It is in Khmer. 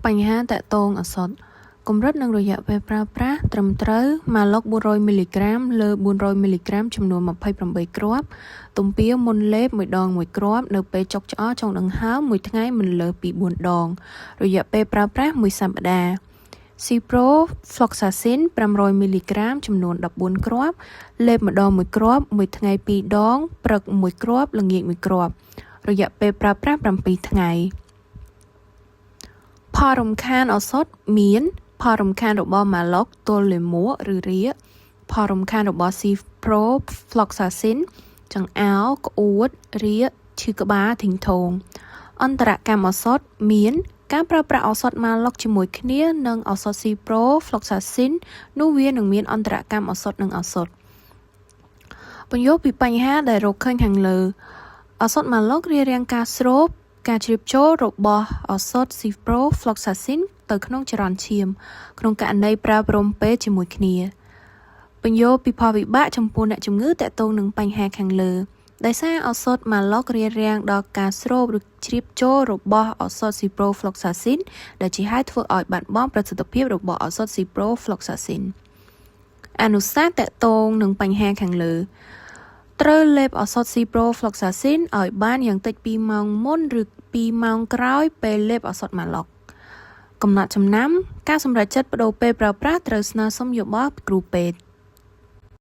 បញ្ហាតាក់ទងឱសថកម្រិតនិងរយៈពេលប្រើប្រាស់ត្រឹមត្រូវម៉ាឡុក400មីលីក្រាមលើ400មីលីក្រាមចំនួន28គ្រាប់ទំពាមុនលេប1ដង1គ្រាប់នៅពេលចុកឆ្អល់ចុងដង្ហើមមួយថ្ងៃមិនលើសពី4ដងរយៈពេលប្រើប្រាស់1សប្តាហ៍ Ciprofloxacin 500មីលីក្រាមចំនួន14គ្រាប់លេបម្ដង1គ្រាប់មួយថ្ងៃ2ដងព្រឹក1គ្រាប់ល្ងាច1គ្រាប់រយៈពេលប្រើប្រាស់7ថ្ងៃផលរំខានឱសថមានផលរំខានរបស់ម៉ាឡុកទល់លាមកឬរាគផលរំខានរបស់ Ciprofloxacin ចង្អោរក្អួតរាគឈឺក្បាលធីងធងអន្តរកម្មឱសថមានការប្រើប្រាស់ឱសថម៉ាឡុកជាមួយគ្នានិងឱសថ Ciprofloxacin នោះវានឹងមានអន្តរកម្មឱសថនិងឱសថបញ្យល់ពីបញ្ហាដែលរកឃើញខាងលើឱសថម៉ាឡុករារាំងការស្រូបការជ្រាបចូលរបស់ឱសថ Ciprofloxacin ទៅក្នុងចរន្តឈាមក្នុងករណីប្រើព្រមពេទ្យជាមួយគ្នាបញ្យល់ពីផលវិបាកចំពោះអ្នកជំងឺទាក់ទងនឹងបញ្ហាខាងលើដោយសារឱសថម៉ាឡុករារាំងដល់ការស្រូបឬជ្រាបចូលរបស់ឱសថ Ciprofloxacin ដែលជាហេតុធ្វើឲ្យបាត់បង់ប្រសិទ្ធភាពរបស់ឱសថ Ciprofloxacin អនុសាសន៍ទាក់ទងនឹងបញ្ហាខាងលើត្រូវលេបឱសថ Ciprofloxacin ឲ្យបានយ៉ាងតិច2ម៉ោងមុនឬ2ម៉ោងក្រោយពេលលេបឱសថម៉ាឡុកកំណត់ចំណាំការសម្រេចចិត្តប្តូរពេលប្រើប្រាស់ត្រូវស្នើសុំយោបល់គ្រូពេទ្យ